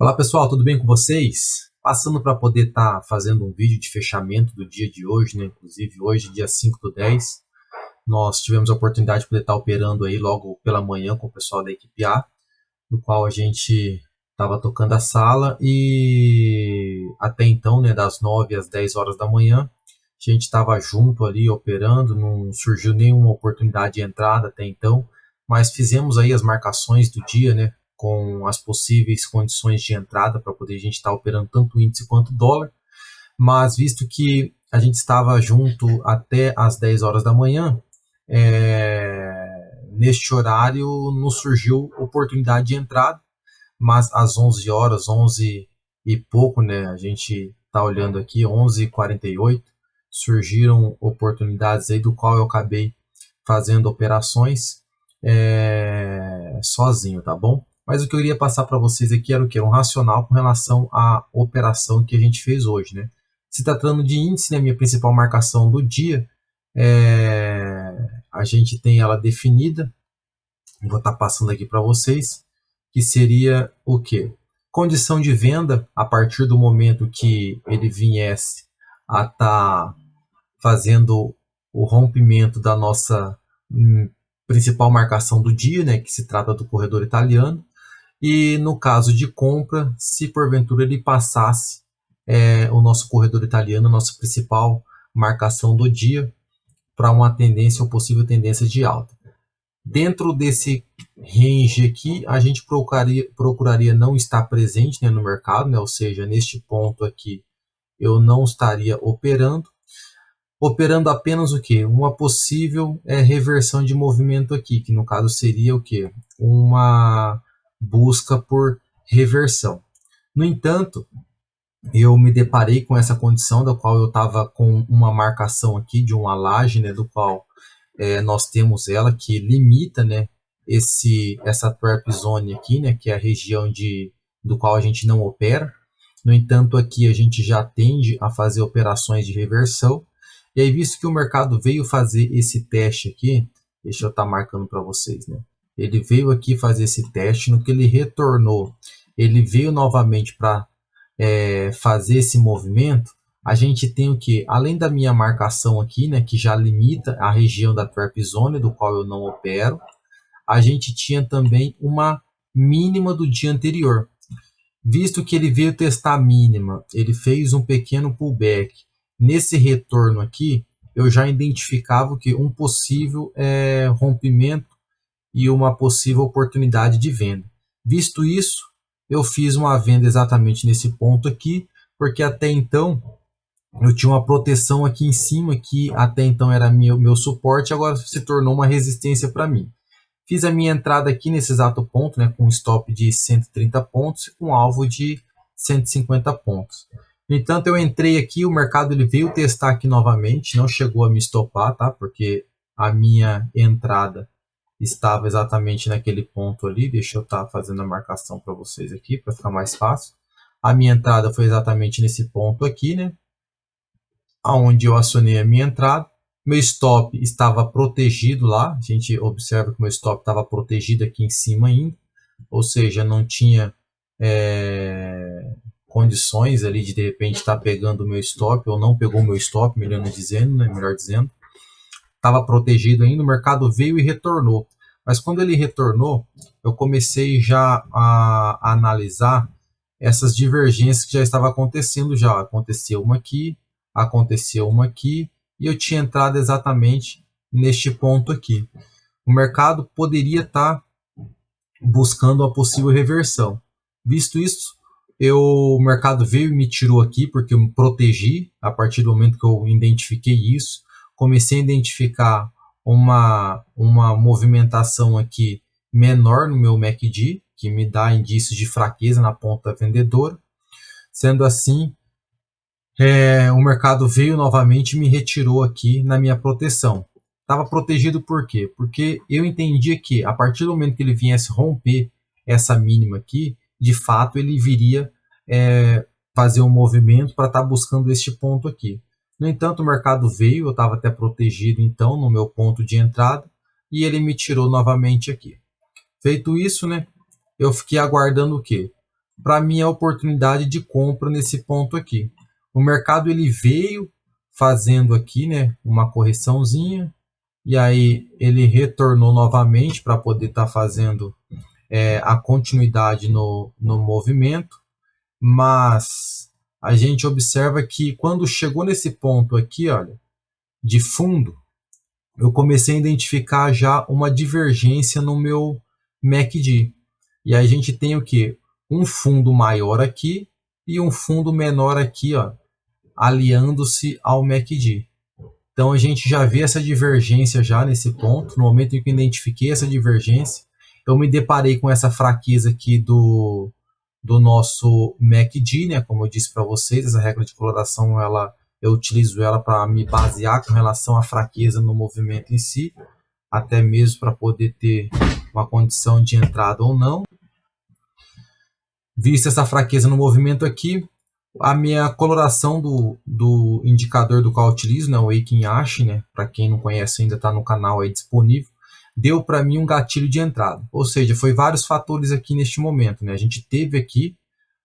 Olá pessoal, tudo bem com vocês? Passando para poder estar fazendo um vídeo de fechamento do dia de hoje, né? Inclusive hoje, dia 5/10, nós tivemos a oportunidade de poder estar operando aí logo pela manhã com o pessoal da equipe A, no qual a gente estava tocando a sala e até então, né, das 9 às 10 horas da manhã, a gente estava junto ali operando, não surgiu nenhuma oportunidade de entrada até então, mas fizemos aí as marcações do dia, né, com as possíveis condições de entrada para poder a gente estar operando tanto o índice quanto o dólar, mas visto que a gente estava junto até às 10 horas da manhã, neste horário nos surgiu oportunidade de entrada, mas às 11 horas, 11 e pouco, né, a gente está olhando aqui, 11h48, surgiram oportunidades aí do qual eu acabei fazendo operações sozinho, tá bom? Mas o que eu iria passar para vocês aqui era o que? Um racional com relação à operação que a gente fez hoje, né? Se tratando de índice, né, minha principal marcação do dia, a gente tem ela definida, vou estar passando aqui para vocês, que seria o que? Condição de venda a partir do momento que ele viesse a estar fazendo o rompimento da nossa principal marcação do dia, né, que se trata do corredor italiano, e no caso de compra, se porventura ele passasse o nosso corredor italiano, a nossa principal marcação do dia, para uma tendência ou possível tendência de alta. Dentro desse range aqui, a gente procuraria não estar presente, né, no mercado, né, ou seja, neste ponto aqui eu não estaria operando apenas o que? Uma possível reversão de movimento aqui, que no caso seria o que? Uma busca por reversão. No entanto, eu me deparei com essa condição da qual eu estava com uma marcação aqui de uma laje, né, do qual nós temos ela que limita, né, essa trap zone aqui, né, que é a região do qual a gente não opera. No entanto, aqui a gente já tende a fazer operações de reversão. E aí, visto que o mercado veio fazer esse teste aqui, deixa eu estar marcando para vocês, né? Ele veio aqui fazer esse teste, no que ele retornou, ele veio novamente para fazer esse movimento. A gente tem o que? Além da minha marcação aqui, né, que já limita a região da trap zone, do qual eu não opero, a gente tinha também uma mínima do dia anterior. Visto que ele veio testar a mínima, ele fez um pequeno pullback. Nesse retorno aqui, eu já identificava que um possível rompimento e uma possível oportunidade de venda. Visto isso, eu fiz uma venda exatamente nesse ponto aqui, porque até então eu tinha uma proteção aqui em cima, que até então era meu suporte, agora se tornou uma resistência para mim. Fiz a minha entrada aqui nesse exato ponto, né, com um stop de 130 pontos e com um alvo de 150 pontos. No entanto, eu entrei aqui, o mercado ele veio testar aqui novamente, não chegou a me estopar, tá? Porque a minha entrada estava exatamente naquele ponto ali. Deixa eu estar fazendo a marcação para vocês aqui, para ficar mais fácil. A minha entrada foi exatamente nesse ponto aqui, né? Onde eu acionei a minha entrada. Meu stop estava protegido lá. A gente observa que o meu stop estava protegido aqui em cima ainda. Ou seja, não tinha condições ali de repente estar pegando o meu stop, ou não pegou o meu stop, melhor dizendo. Estava protegido ainda, o mercado veio e retornou. Mas quando ele retornou, eu comecei já a analisar essas divergências que já estavam acontecendo já. Aconteceu uma aqui, e eu tinha entrado exatamente neste ponto aqui. O mercado poderia estar buscando a possível reversão. Visto isso, o mercado veio e me tirou aqui, porque eu me protegi a partir do momento que eu identifiquei isso. Comecei a identificar uma movimentação aqui menor no meu MACD, que me dá indícios de fraqueza na ponta vendedora. Sendo assim, o mercado veio novamente e me retirou aqui na minha proteção. Estava protegido por quê? Porque eu entendia que a partir do momento que ele viesse romper essa mínima aqui, de fato ele viria fazer um movimento para estar buscando este ponto aqui. No entanto, o mercado veio, eu estava até protegido então no meu ponto de entrada, e ele me tirou novamente aqui. Feito isso, né, eu fiquei aguardando o quê? para a minha oportunidade de compra nesse ponto aqui. O mercado ele veio fazendo aqui, né, uma correçãozinha, e aí ele retornou novamente para poder estar fazendo a continuidade no movimento, mas a gente observa que quando chegou nesse ponto aqui, olha, de fundo, eu comecei a identificar já uma divergência no meu MACD. E aí a gente tem o que? Um fundo maior aqui e um fundo menor aqui, ó, aliando-se ao MACD. Então a gente já vê essa divergência já nesse ponto. No momento em que eu identifiquei essa divergência, eu me deparei com essa fraqueza aqui do nosso MACD, né? Como eu disse para vocês, essa regra de coloração eu utilizo ela para me basear com relação à fraqueza no movimento em si, até mesmo para poder ter uma condição de entrada ou não. Vista essa fraqueza no movimento aqui, a minha coloração do indicador do qual eu utilizo, né, o Aiken Ash, né, para quem não conhece ainda está no canal aí disponível, deu para mim um gatilho de entrada. Ou seja, foi vários fatores aqui neste momento. Né? A gente teve aqui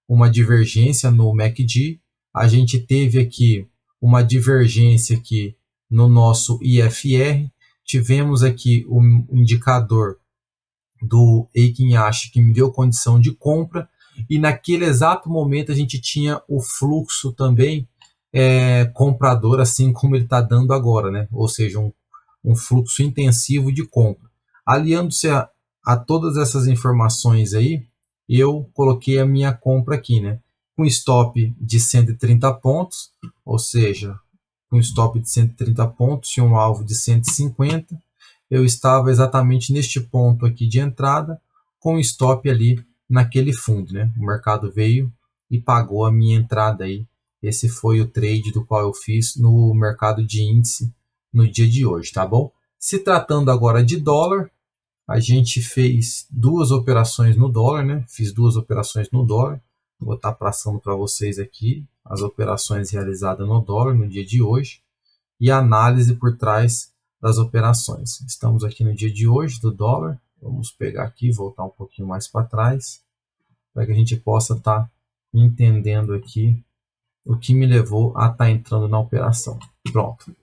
uma divergência no MACD, a gente teve aqui uma divergência aqui no nosso IFR, tivemos aqui o indicador do Aiken Ash que me deu condição de compra, e naquele exato momento a gente tinha o fluxo também comprador, assim como ele está dando agora, né? Ou seja, um fluxo intensivo de compra. Aliando-se a todas essas informações aí, eu coloquei a minha compra aqui, né? Com stop de 130 pontos, ou seja, com stop de 130 pontos e um alvo de 150, eu estava exatamente neste ponto aqui de entrada, com stop ali naquele fundo, né? O mercado veio e pagou a minha entrada aí. Esse foi o trade do qual eu fiz no mercado de índice no dia de hoje, tá bom? Se tratando agora de dólar, a gente fez duas operações no dólar, né? Fiz duas operações no dólar. Vou estar passando para vocês aqui as operações realizadas no dólar no dia de hoje e a análise por trás das operações. Estamos aqui no dia de hoje do dólar. Vamos pegar aqui, voltar um pouquinho mais para trás, para que a gente possa estar entendendo aqui o que me levou a estar entrando na operação. Pronto.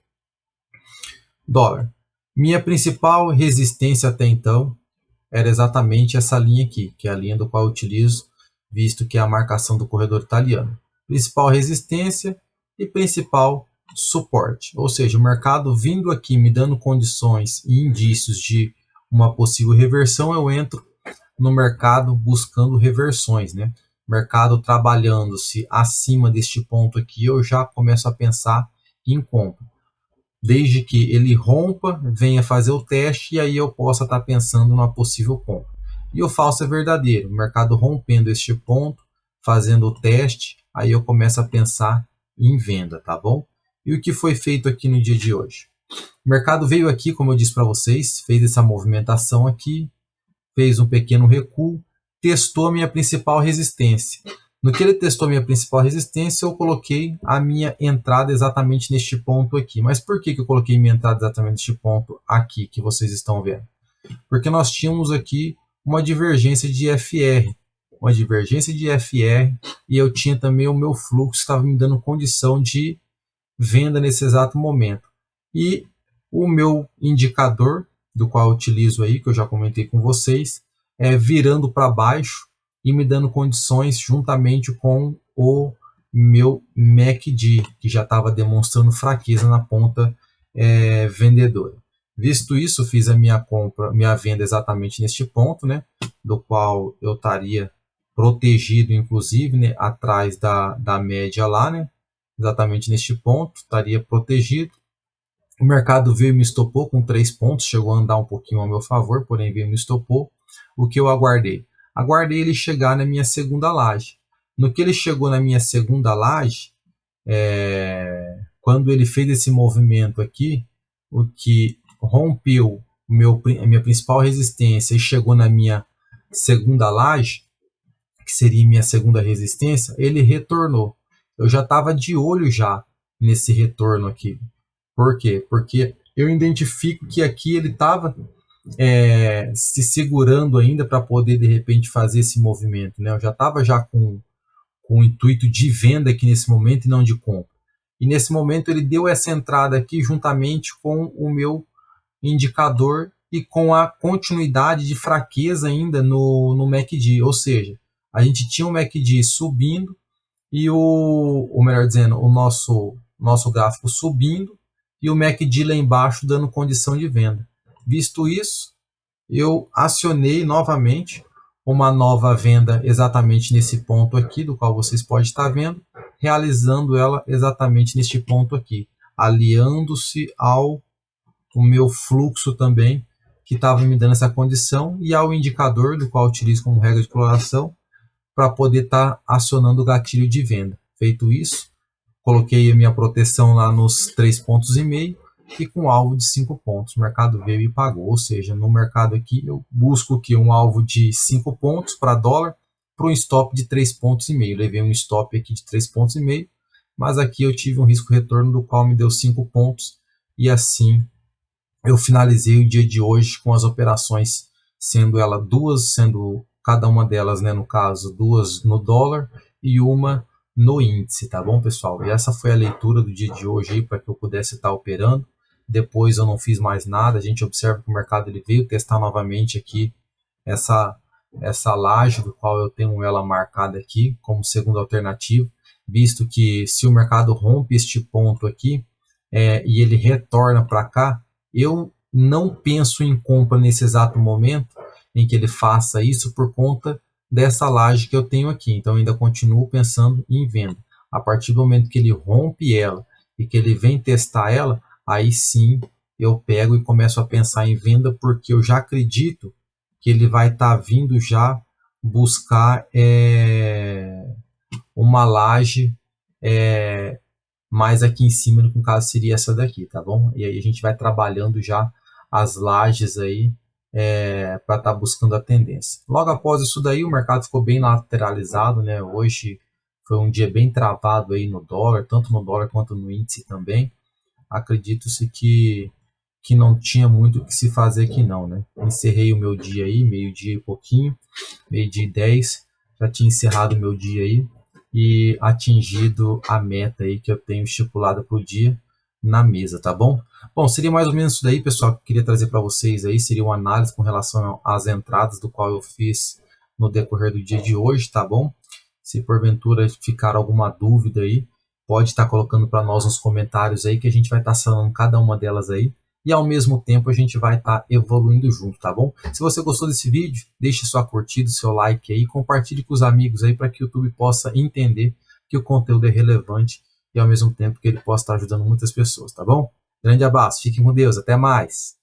Dólar. Minha principal resistência até então era exatamente essa linha aqui, que é a linha do qual eu utilizo, visto que é a marcação do corredor italiano. Principal resistência e principal suporte. Ou seja, o mercado vindo aqui me dando condições e indícios de uma possível reversão, eu entro no mercado buscando reversões, né? Mercado trabalhando-se acima deste ponto aqui, eu já começo a pensar em compra. Desde que ele rompa, venha fazer o teste e aí eu possa estar pensando numa possível compra. E o falso é verdadeiro, o mercado rompendo este ponto, fazendo o teste, aí eu começo a pensar em venda, tá bom? E o que foi feito aqui no dia de hoje? O mercado veio aqui, como eu disse para vocês, fez essa movimentação aqui, fez um pequeno recuo, testou a minha principal resistência. No que ele testou a minha principal resistência, eu coloquei a minha entrada exatamente neste ponto aqui. Mas por que eu coloquei minha entrada exatamente neste ponto aqui, que vocês estão vendo? Porque nós tínhamos aqui uma divergência de FR. Uma divergência de FR, e eu tinha também o meu fluxo, estava me dando condição de venda nesse exato momento. E o meu indicador, do qual eu utilizo aí, que eu já comentei com vocês, virando para baixo e me dando condições juntamente com o meu MACD, que já estava demonstrando fraqueza na ponta vendedora. Visto isso, fiz a minha compra, minha venda exatamente neste ponto, né, do qual eu estaria protegido, inclusive, né, atrás da média lá, né, exatamente neste ponto, estaria protegido. O mercado veio e me estopou com 3 pontos, chegou a andar um pouquinho ao meu favor, porém veio e me estopou. O que eu aguardei? Aguardei ele chegar na minha segunda laje. No que ele chegou na minha segunda laje, quando ele fez esse movimento aqui, o que rompeu a minha principal resistência e chegou na minha segunda laje, que seria minha segunda resistência, ele retornou. Eu já estava de olho já nesse retorno aqui. Por quê? Porque eu identifico que aqui ele estava se segurando ainda para poder de repente fazer esse movimento, né? Eu já estava já com o intuito de venda aqui nesse momento e não de compra. E nesse momento ele deu essa entrada aqui juntamente com o meu indicador e com a continuidade de fraqueza ainda no MACD, ou seja, a gente tinha o MACD subindo e ou melhor dizendo, o nosso gráfico subindo e o MACD lá embaixo dando condição de venda. Visto isso, eu acionei novamente uma nova venda exatamente nesse ponto aqui, do qual vocês podem estar vendo, realizando ela exatamente neste ponto aqui, aliando-se ao o meu fluxo também, que estava me dando essa condição, e ao indicador, do qual eu utilizo como regra de exploração, para poder estar acionando o gatilho de venda. Feito isso, coloquei a minha proteção lá nos 3,5 pontos e com alvo de 5 pontos. O mercado veio e pagou, ou seja, no mercado aqui eu busco que um alvo de 5 pontos para dólar para um stop de 3,5 pontos. Levei um stop aqui de 3,5 pontos, mas aqui eu tive um risco retorno do qual me deu 5 pontos e assim eu finalizei o dia de hoje com as operações sendo cada uma delas, né, no caso, 2 no dólar e uma no índice, tá bom, pessoal? E essa foi a leitura do dia de hoje aí para que eu pudesse estar operando. Depois eu não fiz mais nada. A gente observa que o mercado ele veio testar novamente aqui essa laje do qual eu tenho ela marcada aqui como segunda alternativa, visto que se o mercado rompe este ponto aqui e ele retorna para cá, eu não penso em compra nesse exato momento em que ele faça isso por conta dessa laje que eu tenho aqui. Então, eu ainda continuo pensando em venda. A partir do momento que ele rompe ela e que ele vem testar ela, aí sim eu pego e começo a pensar em venda, porque eu já acredito que ele vai estar vindo já buscar uma laje mais aqui em cima, no caso seria essa daqui, tá bom? E aí a gente vai trabalhando já as lajes aí para estar buscando a tendência. Logo após isso daí, o mercado ficou bem lateralizado, né? Hoje foi um dia bem travado aí no dólar, tanto no dólar quanto no índice também. Acredito-se que não tinha muito o que se fazer aqui não, né? Encerrei o meu dia aí, meio-dia e pouquinho, meio-dia e 10, já tinha encerrado o meu dia aí e atingido a meta aí que eu tenho estipulada para o dia na mesa, tá bom? Bom, seria mais ou menos isso daí, pessoal, que eu queria trazer para vocês aí, seria uma análise com relação às entradas do qual eu fiz no decorrer do dia de hoje, tá bom? Se porventura ficar alguma dúvida aí, pode estar colocando para nós nos comentários aí, que a gente vai estar sanando cada uma delas aí, e ao mesmo tempo a gente vai estar evoluindo junto, tá bom? Se você gostou desse vídeo, deixe sua curtida, seu like aí, compartilhe com os amigos aí para que o YouTube possa entender que o conteúdo é relevante e ao mesmo tempo que ele possa estar ajudando muitas pessoas, tá bom? Grande abraço, fiquem com Deus, até mais!